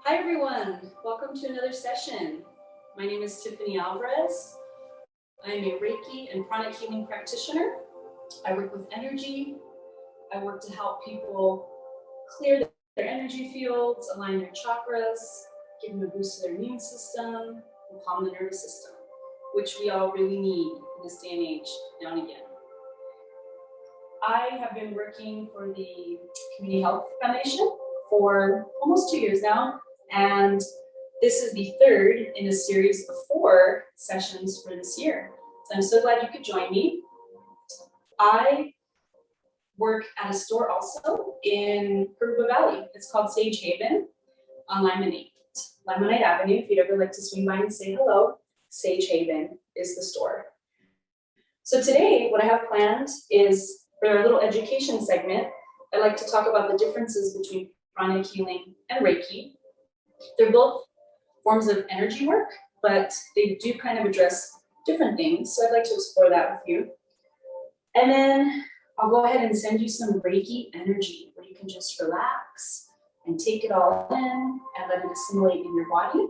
Hi everyone, welcome to another session. My name is Tiffany Alvarez. I am a Reiki and Pranic healing practitioner. I work with energy. I work to help people clear their energy fields, align their chakras, give them a boost to their immune system, and calm the nervous system, which we all really need in this day and age now and again. I have been working for the Community Health Foundation for almost 2 years now, and this is the third in a series of 4 sessions for this year. So I'm so glad you could join me. I work at a store also in Coruba Valley. It's called Sage Haven on Limonite Avenue. If you'd ever like to swing by and say hello, Sage Haven is the store. So today, what I have planned is for our little education segment, I'd like to talk about the differences between pranic healing and Reiki. They're both forms of energy work, but they do kind of address different things. So I'd like to explore that with you. And then I'll go ahead and send you some Reiki energy where you can just relax and take it all in and let it assimilate in your body.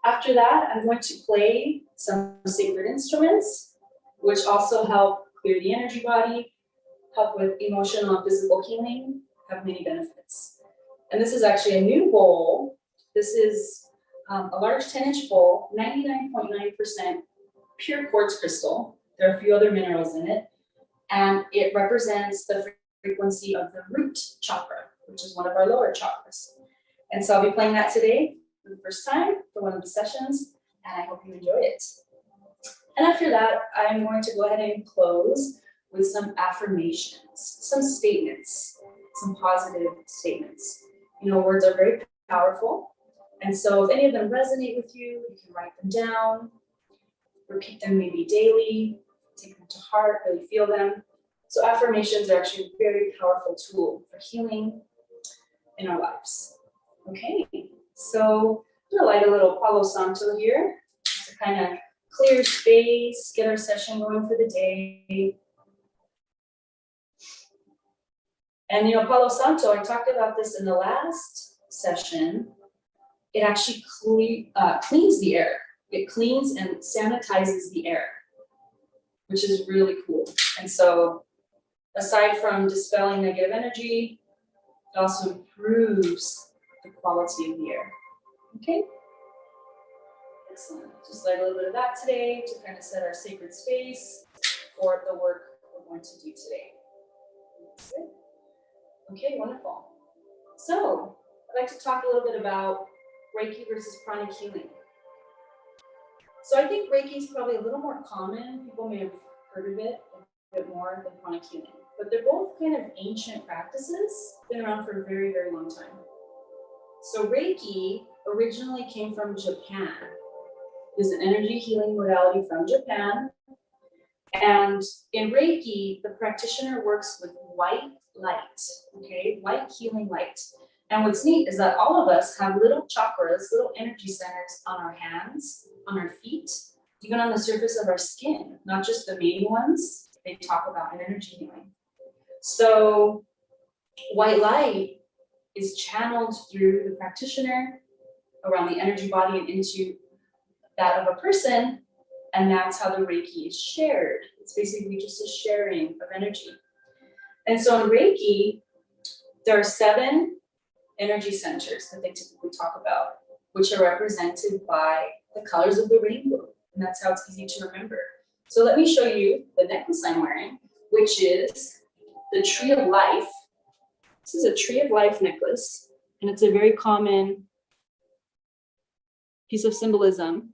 After that, I'm going to play some sacred instruments, which also help clear the energy body, help with emotional and physical healing, have many benefits. And this is actually a new bowl. This is a large 10-inch bowl, 99.9% pure quartz crystal. There are a few other minerals in it. And it represents the frequency of the root chakra, which is one of our lower chakras. And so I'll be playing that today for the first time for one of the sessions, and I hope you enjoy it. And after that, I'm going to go ahead and close with some affirmations, some statements, some positive statements. You know, words are very powerful. And so if any of them resonate with you, you can write them down, repeat them maybe daily, take them to heart, really feel them. So affirmations are actually a very powerful tool for healing in our lives. Okay, so I'm gonna light a little Palo Santo here to kind of clear space, get our session going for the day. And you know, Palo Santo, I talked about this in the last session. It actually cleans the air. It cleans and sanitizes the air, which is really cool. And so aside from dispelling negative energy, it also improves the quality of the air. Okay? Excellent. Just light a little bit of that today to kind of set our sacred space for the work we're going to do today. Okay, wonderful. So I'd like to talk a little bit about Reiki versus pranic healing. So I think Reiki is probably a little more common. People may have heard of it a bit more than pranic healing, but they're both kind of ancient practices, been around for a very, very long time. So Reiki originally came from Japan. It's an energy healing modality from Japan. And in Reiki, the practitioner works with white light, okay? White healing light. And what's neat is that all of us have little chakras, little energy centers on our hands, on our feet, even on the surface of our skin, not just the main ones they talk about in energy healing. So white light is channeled through the practitioner around the energy body and into that of a person, and that's how the Reiki is shared. It's basically just a sharing of energy. And so in Reiki, there are 7 energy centers that they typically talk about, which are represented by the colors of the rainbow. And that's how it's easy to remember. So let me show you the necklace I'm wearing, which is the Tree of Life. This is a Tree of Life necklace, and it's a very common piece of symbolism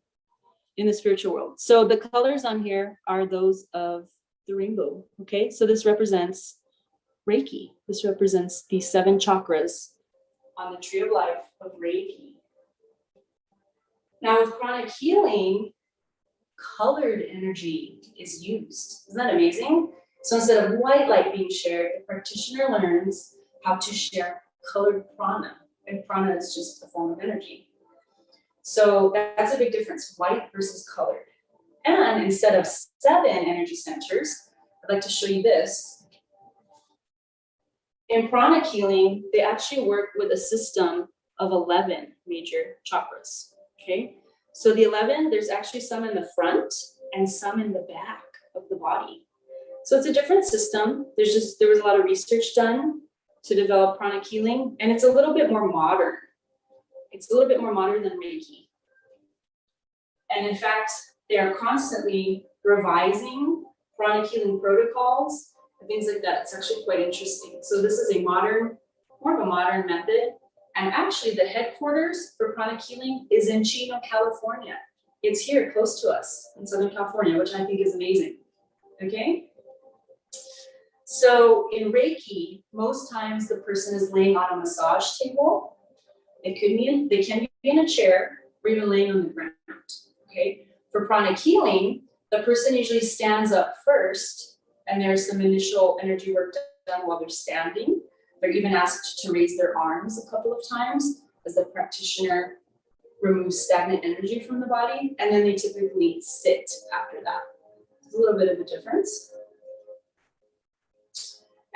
in the spiritual world. So the colors on here are those of the rainbow, okay? So this represents Reiki. This represents the 7 chakras on the Tree of Life of Reiki. Now with pranic healing, colored energy is used. Isn't that amazing? So instead of white light being shared, the practitioner learns how to share colored prana. And prana is just a form of energy. So that's a big difference, white versus colored. And instead of 7 energy centers, I'd like to show you this. In pranic healing, they actually work with a system of 11 major chakras, okay? So the 11, there's actually some in the front and some in the back of the body. So it's a different system. There was a lot of research done to develop pranic healing, and it's a little bit more modern. It's a little bit more modern than Reiki. And in fact, they are constantly revising pranic healing protocols and things like that. It's actually quite interesting. So this is more of a modern method. And actually the headquarters for pranic healing is in Chino, California. It's here close to us in Southern California, which I think is amazing, okay? So in Reiki, most times the person is laying on a massage table. They can be in a chair or even laying on the ground, okay? For pranic healing, the person usually stands up first, and there's some initial energy work done while they're standing. They're even asked to raise their arms a couple of times as the practitioner removes stagnant energy from the body, and then they typically sit after that. It's a little bit of a difference.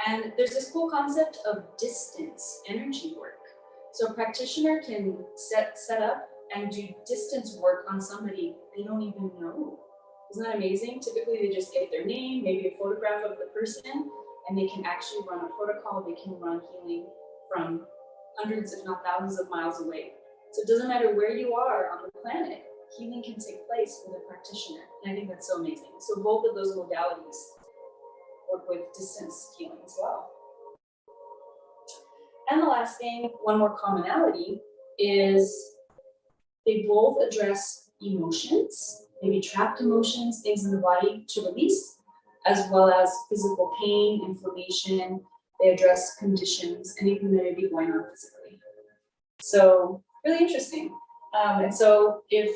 And there's this cool concept of distance energy work. So a practitioner can set up and do distance work on somebody they don't even know. Isn't that amazing? Typically they just get their name, maybe a photograph of the person, and they can actually run a protocol. They can run healing from hundreds, if not thousands of miles away. So it doesn't matter where you are on the planet, healing can take place with a practitioner. And I think that's so amazing. So both of those modalities work with distance healing as well. And the last thing, one more commonality, is they both address emotions, maybe trapped emotions, things in the body to release, as well as physical pain, inflammation. They address conditions, anything that may be going on physically. So really interesting. And so if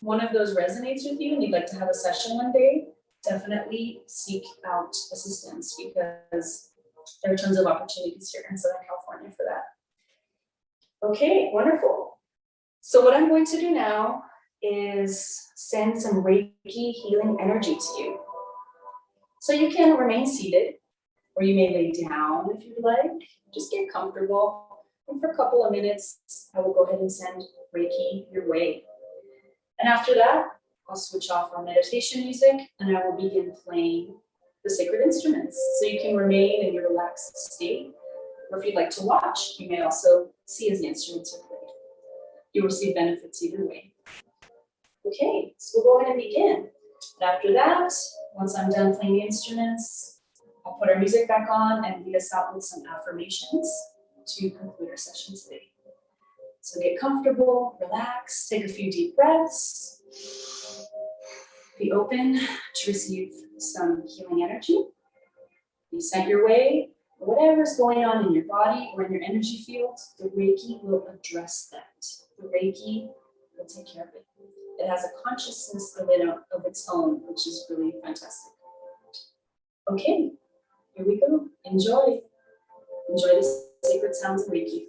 one of those resonates with you and you'd like to have a session one day, definitely seek out assistance, because there are tons of opportunities here in Southern California for that. Okay, wonderful. So what I'm going to do now is send some Reiki healing energy to you. So you can remain seated, or you may lay down if you'd like. Just get comfortable. And for a couple of minutes, I will go ahead and send Reiki your way. And after that, I'll switch off our meditation music and I will begin playing the sacred instruments. So you can remain in your relaxed state. Or if you'd like to watch, you may also see as the instruments are played. You'll receive benefits either way. Okay, so we'll go ahead and begin. And after that, once I'm done playing the instruments, I'll put our music back on and lead us out with some affirmations to conclude our session today. So get comfortable, relax, take a few deep breaths. Be open to receive some healing energy. Be sent your way. Whatever's going on in your body or in your energy field, the Reiki will address that. The Reiki will take care of it. It has a consciousness of its own, which is really fantastic. Okay, here we go. Enjoy. Enjoy the sacred sounds of Reiki.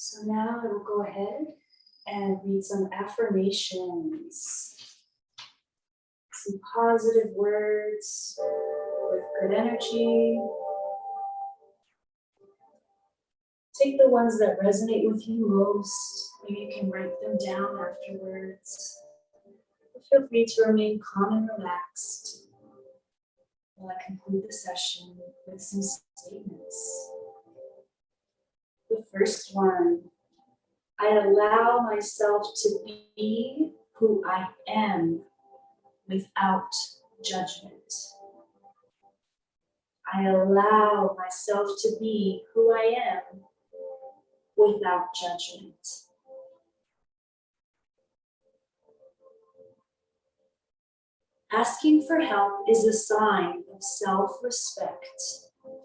So now I will go ahead and read some affirmations, some positive words with good energy. Take the ones that resonate with you most. Maybe you can write them down afterwards. But feel free to remain calm and relaxed while I conclude the session with some statements. The first one, I allow myself to be who I am without judgment. I allow myself to be who I am without judgment. Asking for help is a sign of self-respect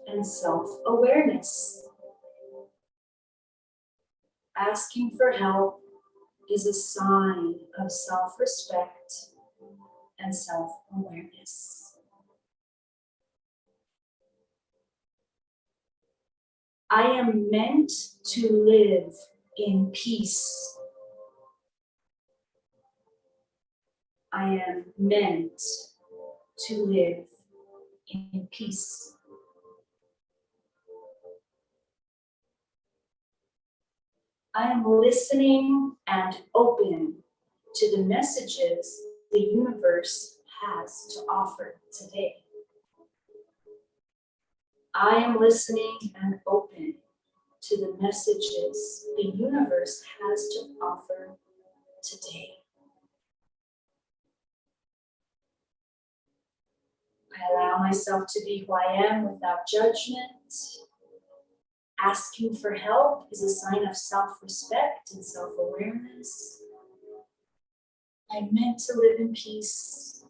and self-awareness. Asking for help is a sign of self-respect and self-awareness. I am meant to live in peace. I am meant to live in peace. I am listening and open to the messages the universe has to offer today. I am listening and open to the messages the universe has to offer today. I allow myself to be who I am without judgment. Asking for help is a sign of self-respect and self-awareness. I'm meant to live in peace.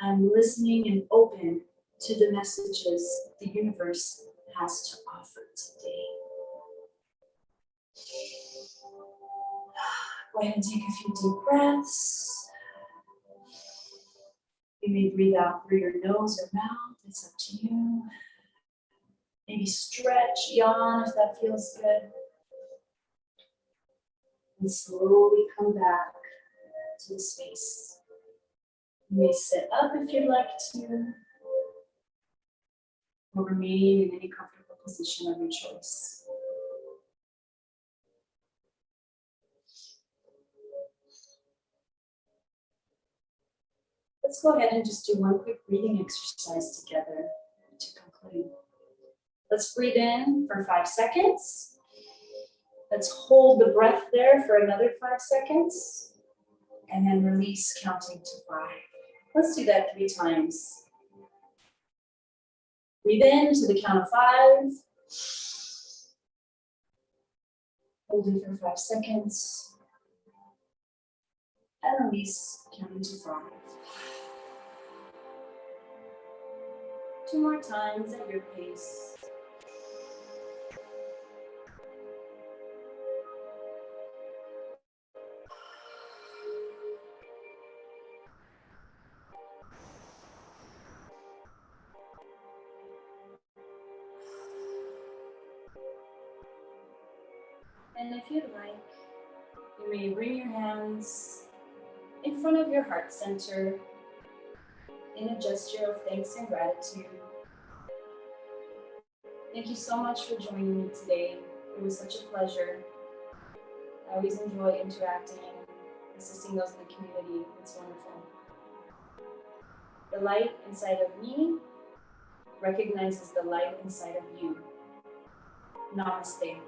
I'm listening and open to the messages the universe has to offer today. Go ahead and take a few deep breaths. You may breathe out through your nose or mouth, it's up to you. Maybe stretch, yawn if that feels good. And slowly come back to the space. You may sit up if you'd like to, or remain in any comfortable position of your choice. Let's go ahead and just do one quick breathing exercise together to conclude. Let's breathe in for 5 seconds. Let's hold the breath there for another 5 seconds. And then release, counting to 5. Let's do that 3 times. Breathe in to the count of 5. Hold it for 5 seconds. And release, counting to 5. 2 more times at your pace. And if you'd like, you may bring your hands in front of your heart center in a gesture of thanks and gratitude. Thank you so much for joining me today. It was such a pleasure. I always enjoy interacting and assisting those in the community. It's wonderful. The light inside of me recognizes the light inside of you. Namaste.